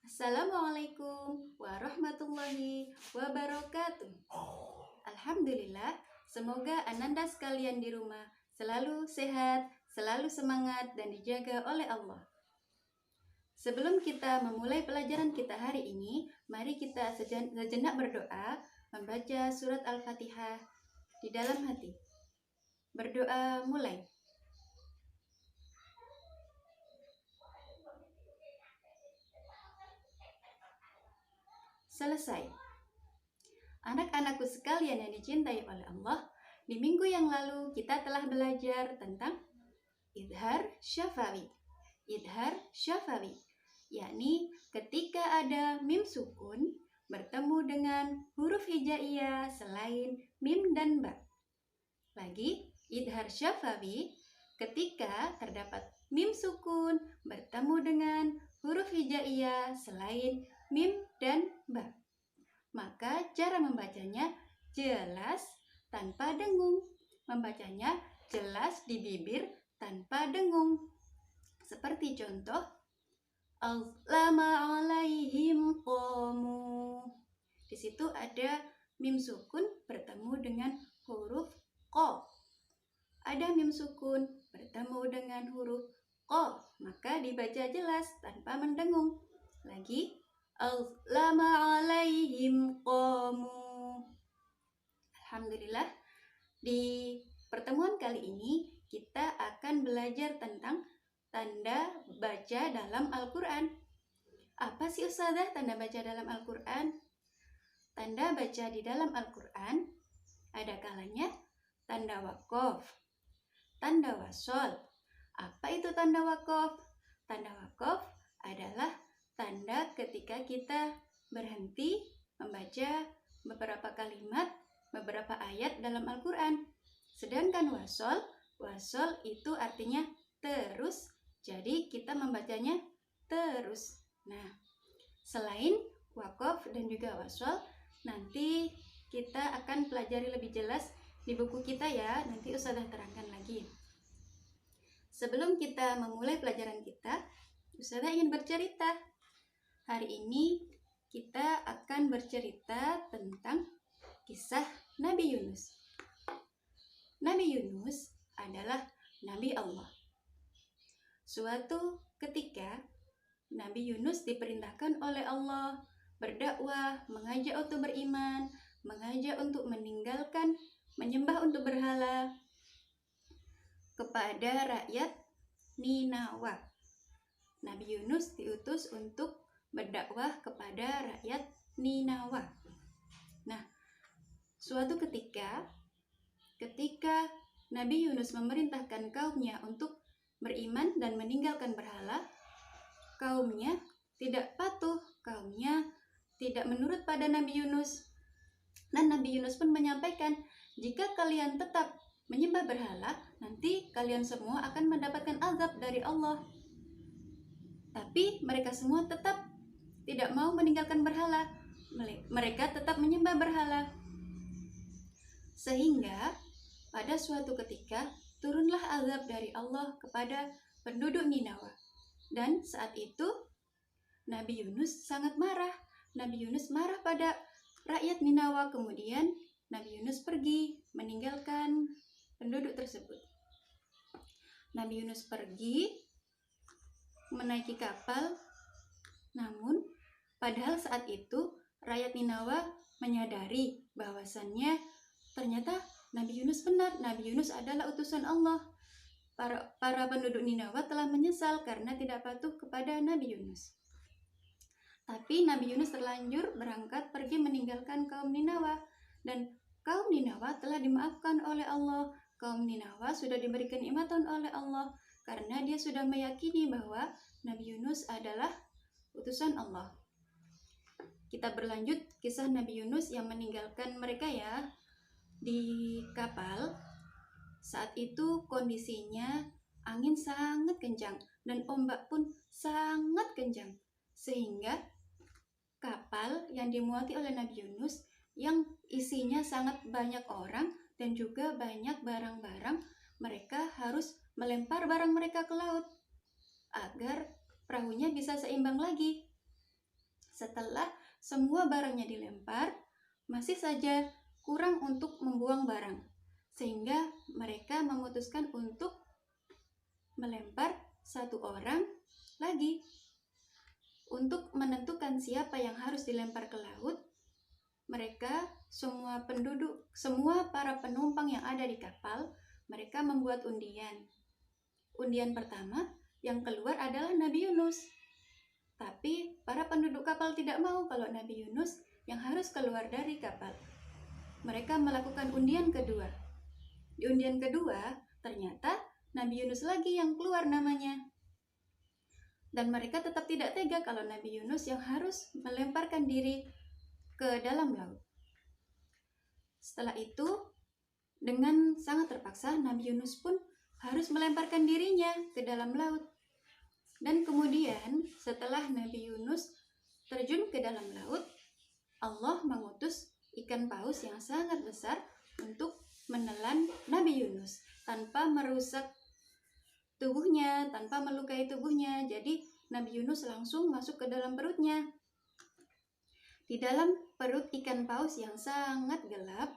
Assalamualaikum warahmatullahi wabarakatuh. Alhamdulillah, semoga Ananda sekalian di rumah selalu sehat, selalu semangat, dan dijaga oleh Allah. Sebelum kita memulai pelajaran kita hari ini, mari kita sejenak berdoa, membaca surat Al-Fatihah di dalam hati. Berdoa mulai. Selesai. Anak-anakku sekalian yang dicintai oleh Allah, di minggu yang lalu kita telah belajar tentang idhar syafawi. Idhar syafawi, yakni ketika ada mim sukun bertemu dengan huruf hijaiyah selain mim dan ba. Lagi, idhar syafawi ketika terdapat mim sukun bertemu dengan huruf hijaiyah selain mim dan ba. Maka cara membacanya jelas tanpa dengung. Membacanya jelas di bibir tanpa dengung. Seperti contoh, Allama alaihim qamu. Di situ ada mim sukun bertemu dengan huruf qa. Ada mim sukun bertemu dengan huruf qa, maka dibaca jelas tanpa mendengung. Lagi, Allama alaihim qamu. Alhamdulillah, di pertemuan kali ini kita akan belajar tentang tanda baca dalam Al-Quran. Apa sih Ustazah tanda baca dalam Al-Quran? Tanda baca di dalam Al-Quran ada kalanya tanda wakof, tanda wasol. Apa itu tanda wakof? Tanda wakof adalah tanda ketika kita berhenti membaca beberapa kalimat, beberapa ayat dalam Al-Quran. Sedangkan wasol itu artinya terus, jadi kita membacanya terus. Nah, selain wakof dan juga wasol, nanti kita akan pelajari lebih jelas di buku kita ya, nanti Ustazah terangkan lagi. Sebelum kita memulai pelajaran kita, Ustazah ingin bercerita. Hari ini kita akan bercerita tentang kisah Nabi Yunus. Nabi Yunus adalah Nabi Allah. Suatu ketika, Nabi Yunus diperintahkan oleh Allah berdakwah, mengajak untuk beriman, mengajak untuk meninggalkan menyembah untuk berhala kepada rakyat Ninawa. Nabi Yunus diutus untuk berdakwah kepada rakyat Ninawa. Nah, suatu ketika Nabi Yunus memerintahkan kaumnya untuk beriman dan meninggalkan berhala, kaumnya tidak patuh, kaumnya tidak menurut pada Nabi Yunus. Dan Nabi Yunus pun menyampaikan, jika kalian tetap menyembah berhala, nanti kalian semua akan mendapatkan azab dari Allah. Tapi mereka semua tetap tidak mau meninggalkan berhala. Mereka tetap menyembah berhala. Sehingga pada suatu ketika turunlah azab dari Allah kepada penduduk Ninawa. Dan saat itu Nabi Yunus sangat marah. Nabi Yunus marah pada rakyat Ninawa. Kemudian Nabi Yunus pergi meninggalkan penduduk tersebut. Nabi Yunus pergi menaiki kapal. Namun padahal saat itu rakyat Ninawa menyadari bahwasannya ternyata Nabi Yunus benar. Nabi Yunus adalah utusan Allah. Para penduduk Ninawa telah menyesal karena tidak patuh kepada Nabi Yunus. Tapi Nabi Yunus terlanjur berangkat pergi meninggalkan kaum Ninawa. Dan kaum Ninawa telah dimaafkan oleh Allah. Kaum Ninawa sudah diberikan nikmatan oleh Allah karena dia sudah meyakini bahwa Nabi Yunus adalah utusan Allah. Kita berlanjut kisah Nabi Yunus yang meninggalkan mereka ya di kapal. Saat itu kondisinya angin sangat kencang dan ombak pun sangat kencang, sehingga kapal yang dimuati oleh Nabi Yunus yang isinya sangat banyak orang dan juga banyak barang-barang, mereka harus melempar barang mereka ke laut agar perahunya bisa seimbang lagi. Setelah semua barangnya dilempar, masih saja kurang untuk membuang barang, sehingga mereka memutuskan untuk melempar satu orang lagi. Untuk menentukan siapa yang harus dilempar ke laut, mereka semua para penumpang yang ada di kapal, mereka membuat undian. Undian pertama yang keluar adalah Nabi Yunus. Tapi para penduduk kapal tidak mau kalau Nabi Yunus yang harus keluar dari kapal. Mereka melakukan undian kedua. Di undian kedua, ternyata Nabi Yunus lagi yang keluar namanya. Dan mereka tetap tidak tega kalau Nabi Yunus yang harus melemparkan diri ke dalam laut. Setelah itu, dengan sangat terpaksa, Nabi Yunus pun harus melemparkan dirinya ke dalam laut. Dan kemudian, setelah Nabi Yunus terjun ke dalam laut, Allah mengutus ikan paus yang sangat besar untuk menelan Nabi Yunus tanpa merusak tubuhnya, tanpa melukai tubuhnya. Jadi Nabi Yunus langsung masuk ke dalam perutnya. Di dalam perut ikan paus yang sangat gelap,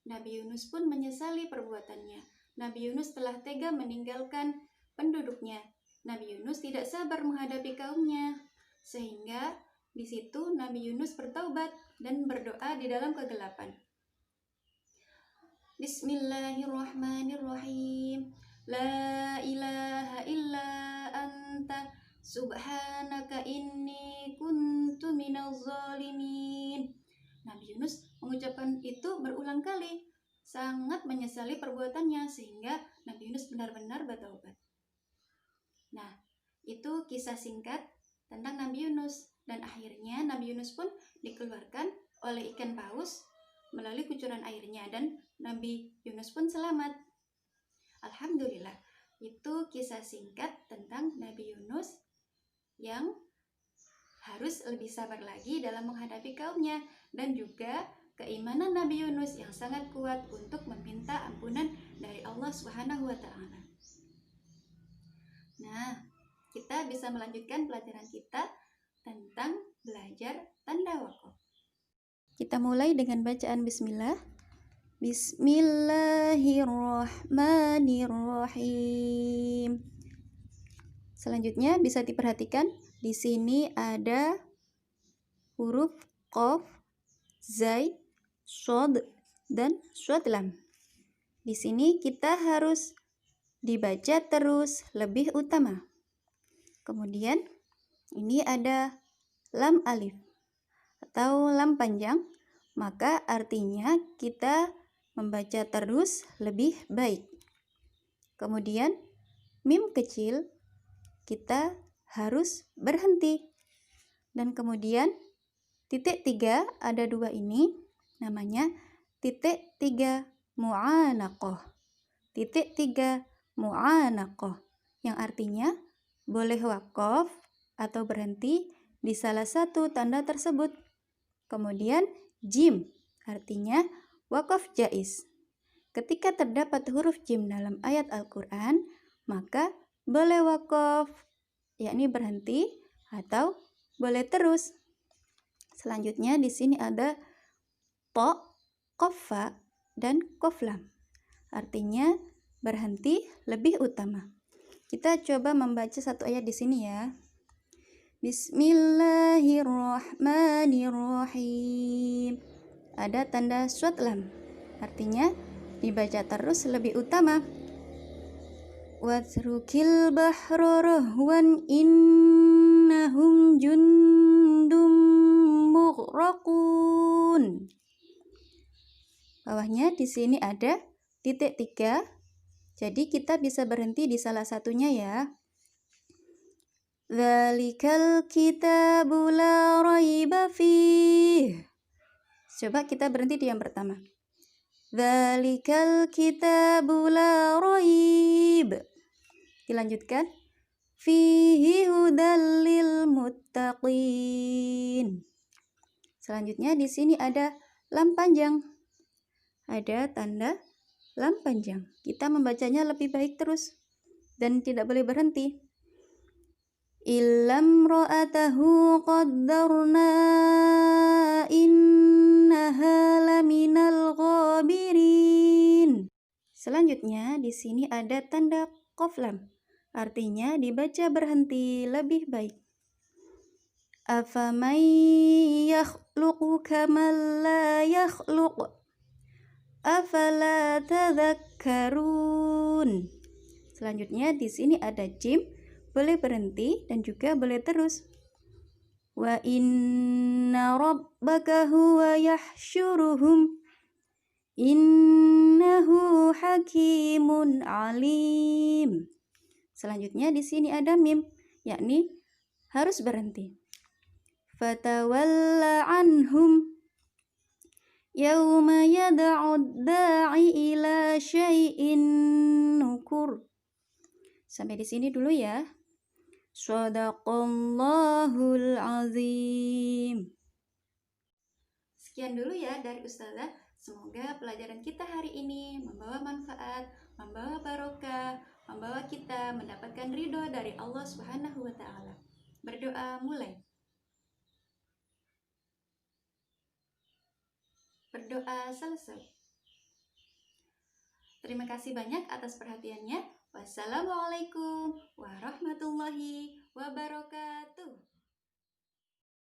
Nabi Yunus pun menyesali perbuatannya. Nabi Yunus telah tega meninggalkan penduduknya. Nabi Yunus tidak sabar menghadapi kaumnya, sehingga di situ Nabi Yunus bertaubat dan berdoa di dalam kegelapan. Bismillahirrahmanirrahim. La ilaha illa anta subhanaka inni kuntu minaz zalimin. Nabi Yunus mengucapkan itu berulang kali, sangat menyesali perbuatannya, sehingga Nabi Yunus benar-benar bertaubat. Nah, itu kisah singkat tentang Nabi Yunus. Dan akhirnya Nabi Yunus pun dikeluarkan oleh ikan paus melalui kucuran airnya, dan Nabi Yunus pun selamat. Alhamdulillah, itu kisah singkat tentang Nabi Yunus yang harus lebih sabar lagi dalam menghadapi kaumnya, dan juga keimanan Nabi Yunus yang sangat kuat untuk meminta ampunan dari Allah Subhanahu wa Ta'ala. Nah, kita bisa melanjutkan pelajaran kita tentang belajar tanda wakaf. Kita mulai dengan bacaan bismillah. Bismillahirrahmanirrahim. Selanjutnya bisa diperhatikan, di sini ada huruf qaf, zai, shod, dan shod lam. Di sini kita harus dibaca terus lebih utama. Kemudian ini ada lam alif atau lam panjang, maka artinya kita membaca terus lebih baik. Kemudian mim kecil kita harus berhenti. Dan kemudian titik 3 ada 2 ini namanya titik 3 mu'anaqah. Titik 3 mu'anaqah yang artinya boleh wakaf atau berhenti di salah satu tanda tersebut. Kemudian jim artinya wakaf jaiz. Ketika terdapat huruf jim dalam ayat Al-Quran, maka boleh wakaf, yakni berhenti, atau boleh terus. Selanjutnya di sini ada to, kofa, dan koflam. Artinya berhenti lebih utama. Kita coba membaca satu ayat di sini ya. Bismillahirrahmanirrahim. Ada tanda shad lam, artinya dibaca terus lebih utama. Watrukil bahra rahwan innahum jundum mughraqun. Bawahnya di sini ada titik 3. Jadi kita bisa berhenti di salah satunya ya. Dzalikal kitabu la raiba fih. Coba kita berhenti di yang pertama. Dzalikal kitabu la raib. Dilanjutkan. Fihi hudal lil muttaqin. Selanjutnya di sini ada lam panjang. Ada tanda lam panjang. Kita membacanya lebih baik terus dan tidak boleh berhenti. illam ra'atahu qaddarna innaha laminal ghabirin. Selanjutnya di sini ada tanda qaf lam. Artinya dibaca berhenti lebih baik. Afaman yakhluqu kaman la yakhluq afala tadhakkarun. Selanjutnya di sini ada jim, boleh berhenti dan juga boleh terus. Wa inna rabbaka huwa yahsyuruhum innahu hakimun alim. Selanjutnya di sini ada mim, yakni harus berhenti. Fatawalla anhum yawma yad'ud da'i ila syai'in nukur. Sampai di sini dulu ya. Shadaqallahul azim. Sekian dulu ya dari Ustazah. Semoga pelajaran kita hari ini membawa manfaat, membawa barokah, membawa kita mendapatkan ridho dari Allah Subhanahu wa Ta'ala. Berdoa mulai. Berdoa selesai. Terima kasih banyak atas perhatiannya. Wassalamualaikum warahmatullahi wabarakatuh.